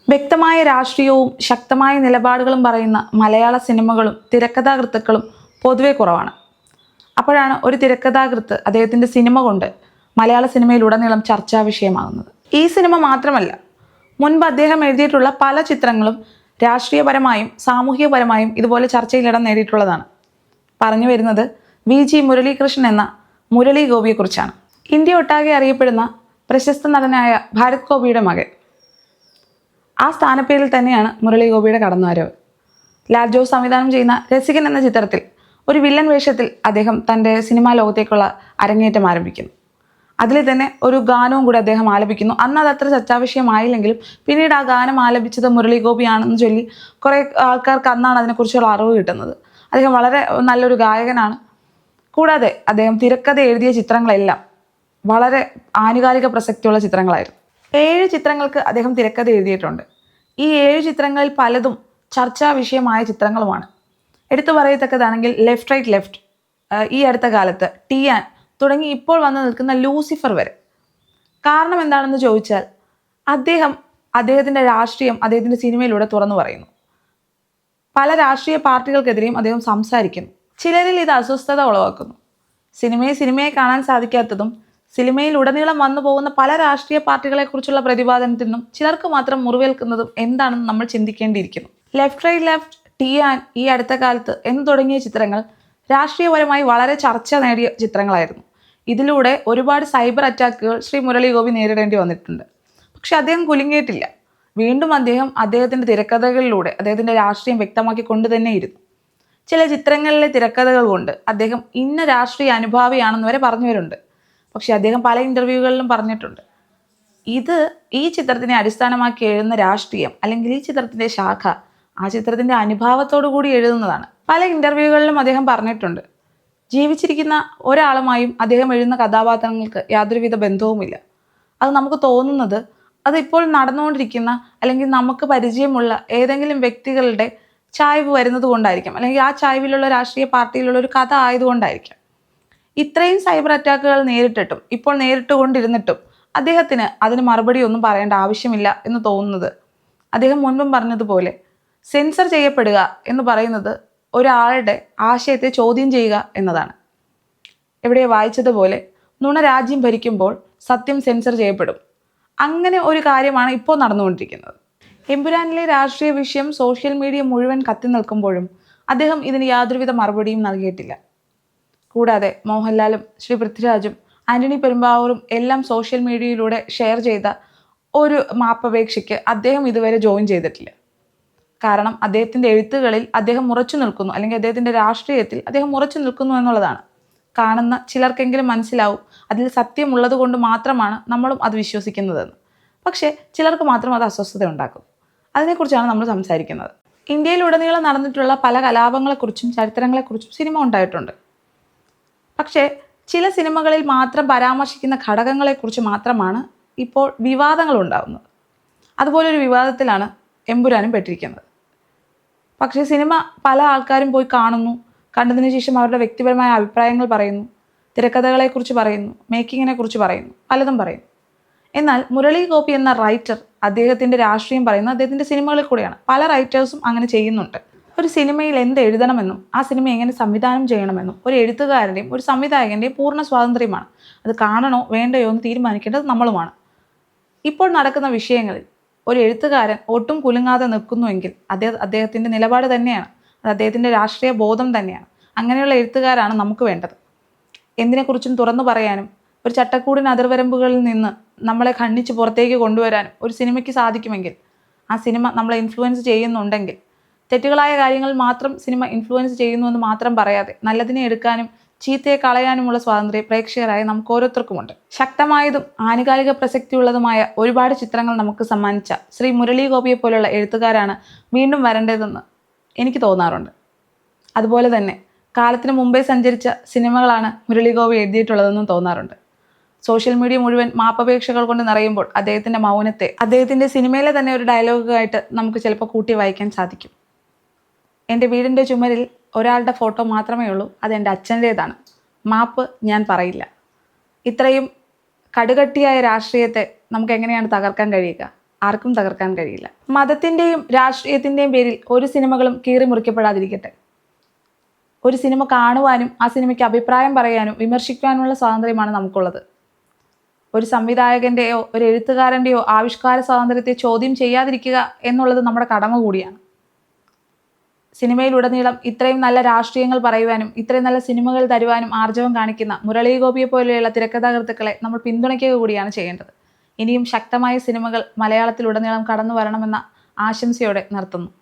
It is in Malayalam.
വ്യക്തമായ രാഷ്ട്രീയവും ശക്തമായ നിലപാടുകളും പറയുന്ന മലയാള സിനിമകളും തിരക്കഥാകൃത്തുക്കളും പൊതുവെ കുറവാണ്. അപ്പോഴാണ് ഒരു തിരക്കഥാകൃത്ത് അദ്ദേഹത്തിൻ്റെ സിനിമ കൊണ്ട് മലയാള സിനിമയിലുടനീളം ചർച്ചാ വിഷയമാകുന്നത്. ഈ സിനിമ മാത്രമല്ല, മുൻപ് അദ്ദേഹം എഴുതിയിട്ടുള്ള പല ചിത്രങ്ങളും രാഷ്ട്രീയപരമായും സാമൂഹികപരമായും ഇതുപോലെ ചർച്ചയിൽ ഇടം നേടിയിട്ടുള്ളതാണ്. പറഞ്ഞു വരുന്നത് വി.ജി. മുരളീകൃഷ്ണൻ എന്ന മുരളി ഗോപിയെക്കുറിച്ചാണ്. ഇന്ത്യ ഒട്ടാകെ അറിയപ്പെടുന്ന പ്രശസ്ത നടനായ ഭാരത് ഗോപിയുടെ മകൻ. ആ സ്ഥാനപ്പേരിൽ തന്നെയാണ് മുരളി ഗോപിയുടെ കടന്നുവരവ്. ലാൽ ജോസ് സംവിധാനം ചെയ്യുന്ന രസികൻ എന്ന ചിത്രത്തിൽ ഒരു വില്ലൻ വേഷത്തിൽ അദ്ദേഹം തൻ്റെ സിനിമാ ലോകത്തേക്കുള്ള അരങ്ങേറ്റം ആരംഭിക്കുന്നു. അതിൽ തന്നെ ഒരു ഗാനവും കൂടി അദ്ദേഹം ആലപിക്കുന്നു. അന്ന് അത് അത്ര ചർച്ചാവിഷയമായില്ലെങ്കിലും പിന്നീട് ആ ഗാനം ആലപിച്ചത് മുരളി ഗോപിയാണെന്ന് ചൊല്ലി കുറേ ആൾക്കാർക്ക് അന്നാണ് അതിനെക്കുറിച്ചുള്ള അറിവ് കിട്ടുന്നത്. അദ്ദേഹം വളരെ നല്ലൊരു ഗായകനാണ്. കൂടാതെ അദ്ദേഹം തിരക്കഥ എഴുതിയ ചിത്രങ്ങളെല്ലാം വളരെ ആനുകാലിക പ്രസക്തിയുള്ള ചിത്രങ്ങളായിരുന്നു. 7 ചിത്രങ്ങൾക്ക് അദ്ദേഹം തിരക്കഥ എഴുതിയിട്ടുണ്ട്. ഈ 7 ചിത്രങ്ങളിൽ പലതും ചർച്ചാ വിഷയമായ ചിത്രങ്ങളുമാണ്. എടുത്തു പറയത്തക്കതാണെങ്കിൽ ലെഫ്റ്റ് റൈറ്റ് ലെഫ്റ്റ്, ഈ അടുത്ത കാലത്ത് ടിയാൻ തുടങ്ങി ഇപ്പോൾ വന്നു നിൽക്കുന്ന ലൂസിഫർ വരെ. കാരണം എന്താണെന്ന് ചോദിച്ചാൽ അദ്ദേഹത്തിൻ്റെ രാഷ്ട്രീയം അദ്ദേഹത്തിൻ്റെ സിനിമയിലൂടെ തുറന്നു പറയുന്നു. പല രാഷ്ട്രീയ പാർട്ടികൾക്കെതിരെയും അദ്ദേഹം സംസാരിക്കുന്നു. ചിലരിൽ ഇത് അസ്വസ്ഥത ഉളവാക്കുന്നു. സിനിമയെ കാണാൻ സാധിക്കാത്തതും സിനിമയിൽ ഉടനീളം വന്നു പോകുന്ന പല രാഷ്ട്രീയ പാർട്ടികളെക്കുറിച്ചുള്ള പ്രതിപാദനത്തിനും ചിലർക്ക് മാത്രം മുറിവേൽക്കുന്നതും എന്താണെന്ന് നമ്മൾ ചിന്തിക്കേണ്ടിയിരിക്കുന്നു. ലെഫ്റ്റ് റൈറ്റ് ലെഫ്റ്റ്, ടിയാൻ, ഈ അടുത്ത കാലത്ത് എന്ന് തുടങ്ങിയ ചിത്രങ്ങൾ രാഷ്ട്രീയപരമായി വളരെ ചർച്ച നേടിയ ചിത്രങ്ങളായിരുന്നു. ഇതിലൂടെ ഒരുപാട് സൈബർ അറ്റാക്കുകൾ ശ്രീ മുരളി ഗോപി നേരിടേണ്ടി വന്നിട്ടുണ്ട്. പക്ഷെ അദ്ദേഹം കുലുങ്ങിയിട്ടില്ല. വീണ്ടും അദ്ദേഹത്തിൻ്റെ തിരക്കഥകളിലൂടെ അദ്ദേഹത്തിൻ്റെ രാഷ്ട്രീയം വ്യക്തമാക്കി കൊണ്ട് തന്നെയിരുന്നു. ചില ചിത്രങ്ങളിലെ തിരക്കഥകൾ കൊണ്ട് അദ്ദേഹം ഇന്ന രാഷ്ട്രീയ അനുഭാവിയാണെന്ന് വരെ പറഞ്ഞവരുണ്ട്. പക്ഷെ അദ്ദേഹം പല ഇൻ്റർവ്യൂകളിലും പറഞ്ഞിട്ടുണ്ട്, ഈ ചിത്രത്തിനെ അടിസ്ഥാനമാക്കി എഴുതുന്ന രാഷ്ട്രീയം അല്ലെങ്കിൽ ഈ ചിത്രത്തിൻ്റെ ശാഖ ആ ചിത്രത്തിൻ്റെ അനുഭാവത്തോടു കൂടി എഴുതുന്നതാണ്. പല ഇൻ്റർവ്യൂകളിലും അദ്ദേഹം പറഞ്ഞിട്ടുണ്ട്, ജീവിച്ചിരിക്കുന്ന ഒരാളുമായും അദ്ദേഹം എഴുതുന്ന കഥാപാത്രങ്ങൾക്ക് യാതൊരുവിധ ബന്ധവുമില്ല. അത് നമുക്ക് തോന്നുന്നത് അതിപ്പോൾ നടന്നുകൊണ്ടിരിക്കുന്ന അല്ലെങ്കിൽ നമുക്ക് പരിചയമുള്ള ഏതെങ്കിലും വ്യക്തികളുടെ ചായ്വ് വരുന്നത് കൊണ്ടായിരിക്കാം, അല്ലെങ്കിൽ ആ ചായ്വിലുള്ള രാഷ്ട്രീയ പാർട്ടിയിലുള്ള ഒരു കഥ ആയതുകൊണ്ടായിരിക്കാം. ഇത്രയും സൈബർ അറ്റാക്കുകൾ ഇപ്പോൾ നേരിട്ടുകൊണ്ടിരുന്നിട്ടും അദ്ദേഹത്തിന് അതിന് മറുപടി ഒന്നും പറയേണ്ട ആവശ്യമില്ല എന്ന് തോന്നുന്നത്, അദ്ദേഹം മുൻപും പറഞ്ഞതുപോലെ സെൻസർ ചെയ്യപ്പെടുക എന്ന് പറയുന്നത് ഒരാളുടെ ആശയത്തെ ചോദ്യം ചെയ്യുക എന്നതാണ്. എവിടെ വായിച്ചതുപോലെ നുണ രാജ്യം ഭരിക്കുമ്പോൾ സത്യം സെൻസർ ചെയ്യപ്പെടും. അങ്ങനെ ഒരു കാര്യമാണ് ഇപ്പോൾ നടന്നുകൊണ്ടിരിക്കുന്നത്. എമ്പുരാനിലെ രാഷ്ട്രീയ വിഷയം സോഷ്യൽ മീഡിയ മുഴുവൻ കത്തി നിൽക്കുമ്പോഴും അദ്ദേഹം ഇതിന് യാതൊരുവിധ മറുപടിയും നൽകിയിട്ടില്ല. കൂടാതെ മോഹൻലാലും ശ്രീ പൃഥ്വിരാജും ആന്റണി പെരുമ്പാവൂരും എല്ലാം സോഷ്യൽ മീഡിയയിലൂടെ ഷെയർ ചെയ്ത ഒരു മാപ്പപേക്ഷയ്ക്ക് അദ്ദേഹം ഇതുവരെ ജോയിൻ ചെയ്തിട്ടില്ല. കാരണം അദ്ദേഹത്തിൻ്റെ എഴുത്തുകളിൽ അദ്ദേഹം ഉറച്ചു നിൽക്കുന്നു, അല്ലെങ്കിൽ അദ്ദേഹത്തിൻ്റെ രാഷ്ട്രീയത്തിൽ അദ്ദേഹം ഉറച്ചു നിൽക്കുന്നു എന്നുള്ളതാണ്. കാണുന്ന ചിലർക്കെങ്കിലും മനസ്സിലാവും അതിൽ സത്യമുള്ളത് കൊണ്ട് മാത്രമാണ് നമ്മളും അത് വിശ്വസിക്കുന്നതെന്ന്. പക്ഷേ ചിലർക്ക് മാത്രം അത് അസ്വസ്ഥത ഉണ്ടാക്കും. അതിനെക്കുറിച്ചാണ് നമ്മൾ സംസാരിക്കുന്നത്. ഇന്ത്യയിലുടനീളം നടന്നിട്ടുള്ള പല കലാപങ്ങളെക്കുറിച്ചും ചരിത്രങ്ങളെക്കുറിച്ചും സിനിമ ഉണ്ടായിട്ടുണ്ട്. പക്ഷേ ചില സിനിമകളിൽ മാത്രം പരാമർശിക്കുന്ന ഘടകങ്ങളെക്കുറിച്ച് മാത്രമാണ് ഇപ്പോൾ വിവാദങ്ങൾ ഉണ്ടാകുന്നത്. അതുപോലൊരു വിവാദത്തിലാണ് എമ്പുരാനും പെട്ടിരിക്കുന്നത്. പക്ഷേ സിനിമ പല ആൾക്കാരും പോയി കാണുന്നു, കണ്ടതിന് ശേഷം അവരുടെ വ്യക്തിപരമായ അഭിപ്രായങ്ങൾ പറയുന്നു, തിരക്കഥകളെക്കുറിച്ച് പറയുന്നു, മേക്കിങ്ങിനെ കുറിച്ച് പറയുന്നു, പലതും പറയുന്നു. എന്നാൽ മുരളി ഗോപി എന്ന റൈറ്റർ അദ്ദേഹത്തിൻ്റെ രാഷ്ട്രീയം പറയുന്നത് അദ്ദേഹത്തിൻ്റെ സിനിമകളിൽ കൂടെയാണ്. പല റൈറ്റേഴ്സും അങ്ങനെ ചെയ്യുന്നുണ്ട്. ഒരു സിനിമയിൽ എന്ത് എഴുതണമെന്നും ആ സിനിമ എങ്ങനെ സംവിധാനം ചെയ്യണമെന്നും ഒരു എഴുത്തുകാരൻ്റെയും ഒരു സംവിധായകൻ്റെയും പൂർണ്ണ സ്വാതന്ത്ര്യമാണ്. അത് കാണണോ വേണ്ടയോ എന്ന് തീരുമാനിക്കേണ്ടത് നമ്മളുമാണ്. ഇപ്പോൾ നടക്കുന്ന വിഷയങ്ങളിൽ ഒരു എഴുത്തുകാരൻ ഒട്ടും കുലുങ്ങാതെ നിൽക്കുന്നുവെങ്കിൽ അദ്ദേഹത്തിൻ്റെ നിലപാട് തന്നെയാണ്, അത് അദ്ദേഹത്തിൻ്റെ രാഷ്ട്രീയ ബോധം തന്നെയാണ്. അങ്ങനെയുള്ള എഴുത്തുകാരാണ് നമുക്ക് വേണ്ടത്. എന്തിനെക്കുറിച്ചും തുറന്നു പറയാനും ഒരു ചട്ടക്കൂടിന് അതിർവരമ്പുകളിൽ നിന്ന് നമ്മളെ ഖണ്ഡിച്ച് പുറത്തേക്ക് കൊണ്ടുവരാനും ഒരു സിനിമയ്ക്ക് സാധിക്കുമെങ്കിൽ, ആ സിനിമ നമ്മളെ ഇൻഫ്ലുവൻസ് ചെയ്യുന്നുണ്ടെങ്കിൽ, തെറ്റുകളായ കാര്യങ്ങൾ മാത്രം സിനിമ ഇൻഫ്ലുവൻസ് ചെയ്യുന്നുവെന്ന് മാത്രം പറയാതെ നല്ലതിനെ എടുക്കാനും ചീത്തയെ കളയാനുമുള്ള സ്വാതന്ത്ര്യം പ്രേക്ഷകരായ നമുക്ക് ഓരോരുത്തർക്കുമുണ്ട്. ശക്തമായതും ആനുകാലിക പ്രസക്തിയുള്ളതുമായ ഒരുപാട് ചിത്രങ്ങൾ നമുക്ക് സമ്മാനിച്ച ശ്രീ മുരളി ഗോപിയെ പോലുള്ള എഴുത്തുകാരാണ് വീണ്ടും വരേണ്ടതെന്ന് എനിക്ക് തോന്നാറുണ്ട്. അതുപോലെ തന്നെ കാലത്തിന് മുമ്പേ സഞ്ചരിച്ച സിനിമകളാണ് മുരളി ഗോപി എഴുതിയിട്ടുള്ളതെന്നും തോന്നാറുണ്ട്. സോഷ്യൽ മീഡിയ മുഴുവൻ മാപ്പപേക്ഷകൾ കൊണ്ട് നിറയുമ്പോൾ അദ്ദേഹത്തിൻ്റെ മൗനത്തെ അദ്ദേഹത്തിൻ്റെ സിനിമയിലെ തന്നെ ഒരു ഡയലോഗായിട്ട് നമുക്ക് ചിലപ്പോൾ കൂട്ടി വായിക്കാൻ സാധിക്കും. എൻ്റെ വീടിൻ്റെ ചുമരിൽ ഒരാളുടെ ഫോട്ടോ മാത്രമേ ഉള്ളൂ, അതെൻ്റെ അച്ഛൻ്റേതാണ്. മാപ്പ് ഞാൻ പറയില്ല. ഇത്രയും കടുകട്ടിയായ രാഷ്ട്രീയത്തെ നമുക്ക് എങ്ങനെയാണ് തകർക്കാൻ കഴിയുക? ആർക്കും തകർക്കാൻ കഴിയില്ല. മതത്തിൻ്റെയും രാഷ്ട്രീയത്തിൻ്റെയും പേരിൽ ഒരു സിനിമകളും കീറി മുറിക്കപ്പെടാതിരിക്കട്ടെ. ഒരു സിനിമ കാണുവാനും ആ സിനിമയ്ക്ക് അഭിപ്രായം പറയാനും വിമർശിക്കാനുമുള്ള സ്വാതന്ത്ര്യമാണ് നമുക്കുള്ളത്. ഒരു സംവിധായകൻ്റെയോ ഒരു എഴുത്തുകാരൻ്റെയോ ആവിഷ്കാര സ്വാതന്ത്ര്യത്തെ ചോദ്യം ചെയ്യാതിരിക്കുക എന്നുള്ളത് നമ്മുടെ കടമ കൂടിയാണ്. സിനിമയിലുടനീളം ഇത്രയും നല്ല രാഷ്ട്രീയങ്ങൾ പറയുവാനും ഇത്രയും നല്ല സിനിമകൾ തരുവാനും ആർജവം കാണിക്കുന്ന മുരളി ഗോപിയെ പോലെയുള്ള തിരക്കഥാകൃത്തുക്കളെ നമ്മൾ പിന്തുണയ്ക്കുക കൂടിയാണ് ചെയ്യേണ്ടത്. ഇനിയും ശക്തമായ സിനിമകൾ മലയാളത്തിലുടനീളം കടന്നു വരണമെന്ന ആശംസയോടെ നിർത്തുന്നു.